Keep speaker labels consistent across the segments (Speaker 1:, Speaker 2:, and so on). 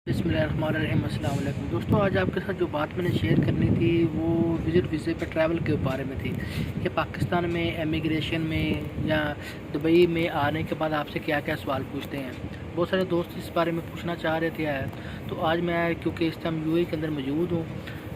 Speaker 1: बिस्मिल्लाहिर्रहमानिर्रहीम। अस्सलाम वालेकुम दोस्तों, आज आपके साथ जो बात मैंने शेयर करनी थी वो विज़िट वीज़े पे ट्रैवल के बारे में थी कि पाकिस्तान में इमिग्रेशन में या दुबई में आने के बाद आपसे क्या क्या सवाल पूछते हैं। बहुत सारे दोस्त इस बारे में पूछना चाह रहे थे। तो आज मैं क्योंकि इस टाइम यूएई के अंदर मौजूद हूँ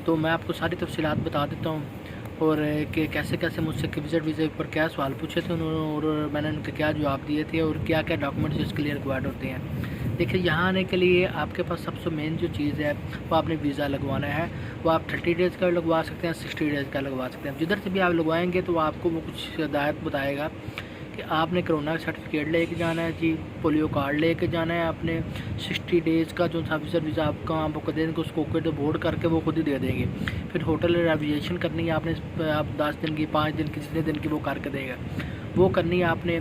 Speaker 1: तो मैं आपको सारी तफसीलात बता देता हूँ और कि कैसे कैसे मुझसे विज़िट वीज़े पर क्या सवाल पूछे थे उन्होंने और मैंने उनके क्या जवाब दिए थे और क्या क्या डॉक्यूमेंट्स इसके लिए रिक्वायर्ड होते हैं। देखिए, यहाँ आने के लिए आपके पास सबसे मेन जो चीज़ है वो आपने वीज़ा लगवाना है। वो आप 30 डेज़ का लगवा सकते हैं, 60 डेज़ का लगवा सकते हैं। जिधर से भी आप लगवाएंगे तो आपको वो कुछ हिदायत बताएगा कि आपने कोरोना सर्टिफिकेट लेके जाना है जी, पोलियो कार्ड लेके जाना है आपने, 60 डेज़ का जो सर्विस वीज़ा आपका आपको देंगे उसको कोड बोर्ड करके वो खुद ही दे देंगे। फिर होटल रिजर्वेशन करनी है आपने, आप 10 दिन की 5 दिन की जितने दिन की वो करके देगा वो करनी है आपने।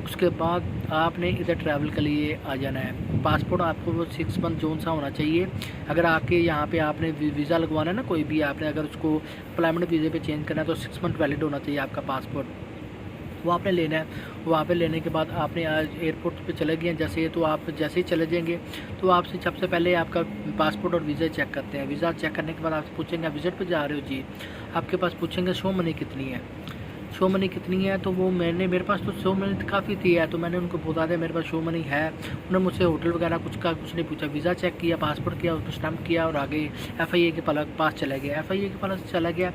Speaker 1: उसके बाद आपने इधर ट्रैवल के लिए आ जाना है। पासपोर्ट आपको वो 6 मंथ जोन सा होना चाहिए। अगर आपके यहाँ पे आपने वीज़ा लगवाना है ना, कोई भी आपने अगर उसको एम्प्लॉयमेंट वीज़े पे चेंज करना है तो 6 मंथ वैलिड होना चाहिए आपका पासपोर्ट। वो आपने लेना है। वहाँ पे लेने के बाद आपने आज एयरपोर्ट पे चले गए जैसे, तो आप जैसे ही चले जाएंगे तो आपसे सबसे पहले आपका पासपोर्ट और वीज़ा चेक करते हैं। वीज़ा चेक करने के बाद आपसे पूछेंगे आप विज़िट पे जा रहे हो जी, आपके पास पूछेंगे शो मनी कितनी है। शो मनी कितनी है तो वो मेरे पास तो शो मनी काफ़ी थी है, तो मैंने उनको बता दिया मेरे पास शो मनी है। उन्होंने मुझसे होटल वगैरह कुछ नहीं पूछा। वीज़ा चेक किया, पासपोर्ट किया, उसको स्टैम्प किया और आगे एफआईए के पास चला गया। एफआईए के पास चला गया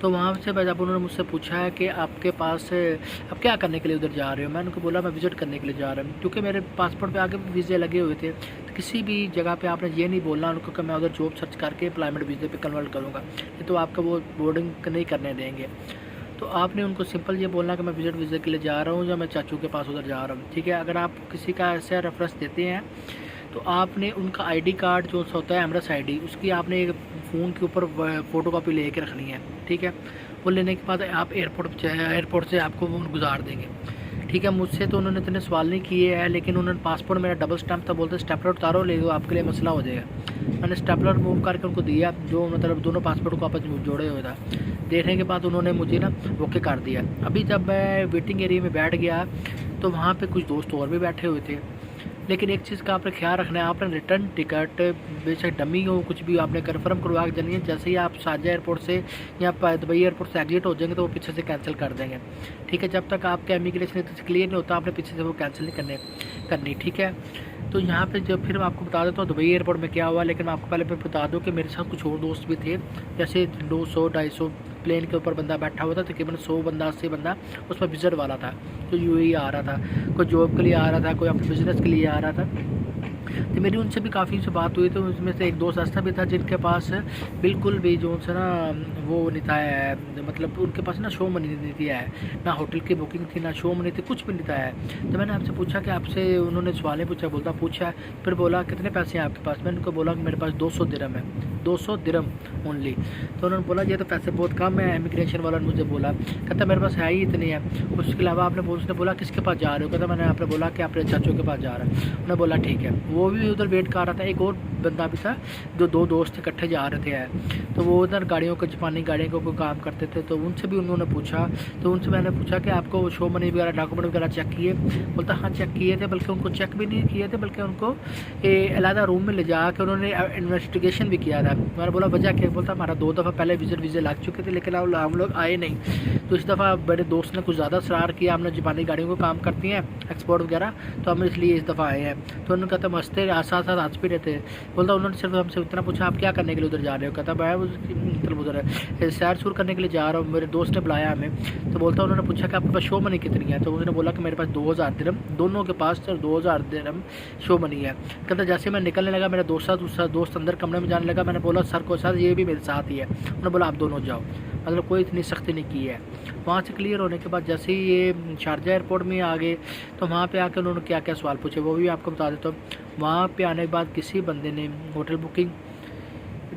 Speaker 1: तो वहाँ से जब उन्होंने मुझसे पूछा है कि आपके पास अब क्या करने के लिए उधर जा रहे हो, मैंने उनको बोला मैं विज़िट करने के लिए जा रहा हूँ, क्योंकि मेरे पासपोर्ट पे आगे वीज़े लगे हुए थे। तो किसी भी जगह पे आपने ये नहीं बोलना उनको कि मैं उधर जॉब सर्च करके एम्प्लॉयमेंट वीज़े पे कन्वर्ट करूँगा, नहीं तो आपका वो बोर्डिंग नहीं करने देंगे। तो आपने उनको सिंपल ये बोलना कि मैं विज़िट वीज़े के लिए जा रहा हूँ या मैं चाचू के पास उधर जा रहा हूँ, ठीक है। अगर आप किसी का ऐसा रेफरेंस देते हैं तो आपने उनका आईडी कार्ड जो होता है एमरस आईडी, उसकी आपने एक फ़ोन के ऊपर फ़ोटो कापी ले कर रखनी है, ठीक है। वो लेने के बाद आप एयरपोर्ट से आपको वो गुजार देंगे, ठीक है। मुझसे तो उन्होंने इतने सवाल नहीं किए हैं, लेकिन उन्होंने पासपोर्ट मेरा डबल स्टैम्प था, बोलते स्टेपलर उतारो ले दो आपके लिए मसला हो जाएगा। मैंने स्टेपलर मूव करके उनको दिया, जो मतलब दोनों पासपोर्ट को आपस में जोड़े हुए था। देखने के बाद उन्होंने मुझे ना ओके कर दिया। अभी जब मैं वेटिंग एरिया में बैठ गया तो वहाँ पे कुछ दोस्त और भी बैठे हुए थे, लेकिन एक चीज़ का आपने ख्याल रखना है, आपने रिटर्न टिकट बेशक डमी हो कुछ भी आपने कन्फर्म करवा के जानी है। जैसे ही आप शारजा एयरपोर्ट से या दुबई एयरपोर्ट से एग्जिट हो जाएंगे तो वो पीछे से कैंसिल कर देंगे, ठीक है। जब तक आपका इमिग्रेशन क्लियर नहीं होता आपने पीछे से वो कैंसिल नहीं करनी, ठीक है। तो यहाँ पे जब फिर मैं आपको बता देता हूँ दुबई एयरपोर्ट में क्या हुआ, लेकिन मैं आपको पहले बता दूँ कि मेरे साथ कुछ और दोस्त भी थे। जैसे 200-250 प्लेन के ऊपर बंदा बैठा हुआ था, तकरीबन 100 बंदा 80 बंदा उसमें विज़िट वाला था, जो यूएई आ रहा था, कोई जॉब के लिए आ रहा था, कोई अपने बिज़नेस के लिए आ रहा था। तो मेरी उनसे भी काफ़ी से बात हुई, तो उसमें से एक दोस्त ऐसा भी था जिनके पास बिल्कुल भी जो से ना वो नहीं था, मतलब उनके पास ना शो मनी नहीं थी है, ना होटल की बुकिंग थी, ना शो मनी थी, कुछ भी नहीं था है। तो मैंने आपसे पूछा कि आपसे उन्होंने सवाल पूछा, पूछा फिर बोला कितने पैसे हैं आपके पास। मैंने उनको बोला कि मेरे पास 200 दिरहम है, 200 दिरहम ओनली। तो उन्होंने बोला ये तो पैसे बहुत कम है। इमिग्रेशन वाला ने मुझे बोला, कहता मेरे पास है ही इतनी है। उसके अलावा उसने बोला किसके पास जा रहे हो, कहता मैंने आपने बोला कि अपने चाचू के पास जा रहा है। उन्होंने बोला ठीक है। वो भी उधर वेट कर रहा था। एक और बंदा भी था जो 2 दोस्त इकट्ठे जा रहे थे, तो वो उधर गाड़ियों को जापानी गाड़ियों को काम करते थे, तो उनसे भी उन्होंने पूछा। तो उनसे मैंने पूछा कि आपको शो मनी वगैरह डॉक्यूमेंट वगैरह चेक किए। बोलता हाँ चेक किए थे, बल्कि उनको चेक भी नहीं किए थे, बल्कि उनको अलहदा रूम में ले जा कर उन्होंने इन्वेस्टिगेशन भी किया था। मैंने बोला वजह क्या। बोलता हमारा 2 दफ़ा पहले विज़िट वीज़े लग चुके थे, लेकिन हम लोग आए नहीं। तो इस दफ़ा मेरे दोस्त ने कुछ ज़्यादा शरार किया, हमने जापानी गाड़ियों को काम करती हैं एक्सपोर्ट वगैरह, तो हम इसलिए इस दफ़ा आए हैं। तो उन्होंने कहता मस्ते साथ साथ हंस भी रहे थे। बोलता उन्होंने सिर्फ हमसे इतना पूछा आप क्या करने के लिए उधर जा रहे हो। कहता मैं मतलब उधर सैर सूर करने के लिए जा रहा हूँ, मेरे दोस्त ने बुलाया हमें। तो बोलता उन्होंने पूछा कि आपके पास शो मनी कितनी है। तो उसने बोला कि मेरे पास 2000 दिरहम, दोनों के पास 2000 दिरहम शो मनी है। कहता जैसे मैं निकलने लगा मेरा दूसरा दोस्त अंदर कमरे में जाने लगा। मैंने बोला सर को सर ये भी मेरे साथ ही है। उन्होंने बोला आप दोनों जाओ, मतलब कोई इतनी सख्ती नहीं की है। वहाँ से क्लियर होने के बाद जैसे ही ये शारजा एयरपोर्ट में आ गए तो वहाँ पे आकर उन्होंने क्या क्या सवाल पूछे वो भी आपको बता देता हूँ। वहाँ पे आने के बाद किसी बंदे ने होटल बुकिंग,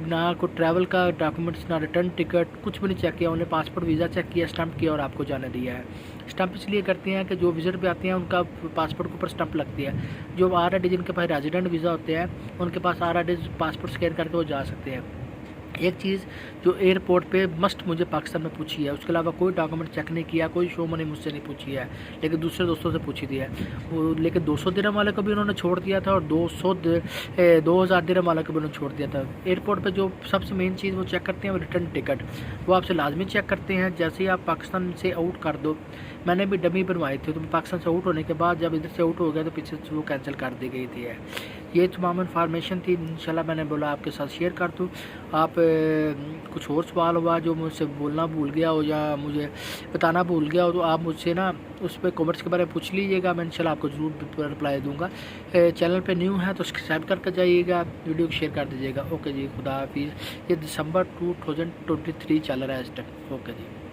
Speaker 1: ना कोई ट्रैवल का डॉक्यूमेंट्स, ना रिटर्न टिकट, कुछ भी नहीं चेक किया। उन्हें पासपोर्ट वीज़ा चेक किया, स्टैंप किया और आपको जाने दिया है। स्टैंप इसलिए करते हैं कि जो विज़िट पे आते हैं उनका पासपोर्ट के ऊपर स्टैंप लगती है। जो आर आई डी जिनके पास रेजिडेंट वीज़ा होते हैं उनके पास R I D passport scan करके वो जा सकते हैं। एक चीज़ जो एयरपोर्ट पे मस्ट मुझे पाकिस्तान में पूछी है, उसके अलावा कोई डॉक्यूमेंट चेक नहीं किया, कोई शो मनी मुझसे नहीं पूछी है, लेकिन दूसरे दोस्तों से पूछी थी है वो। लेकिन 200 दिरहम वाले को भी उन्होंने छोड़ दिया था और 2000 दिरहम वाले को भी उन्होंने छोड़ दिया था। एयरपोर्ट पे जो सबसे मेन चीज़ वो चेक करते हैं वो रिटर्न टिकट, वो आपसे लाजमी चेक करते हैं। जैसे ही आप पाकिस्तान से आउट कर दो, मैंने भी डमी बनवाई थी, तो पाकिस्तान से आउट होने के बाद जब इधर से आउट हो गया तो पीछे से वो कैंसिल कर दी गई थी है। ये तमाम इन्फॉर्मेशन थी, इंशाल्लाह मैंने बोला आपके साथ शेयर कर दूँ। आप कुछ और सवाल हुआ जो मुझसे बोलना भूल गया हो या मुझे बताना भूल गया हो तो आप मुझसे ना उस पर कॉमेंट्स के बारे में पूछ लीजिएगा, मैं इंशाल्लाह आपको ज़रूर रिप्लाई दूंगा। चैनल पे न्यू है तो सब्सक्राइब करके जाइएगा, वीडियो को शेयर कर दीजिएगा। ओके जी, खुदा हाफिज़। ये दिसंबर 2023 चल रहा है इस टाइम। ओके जी।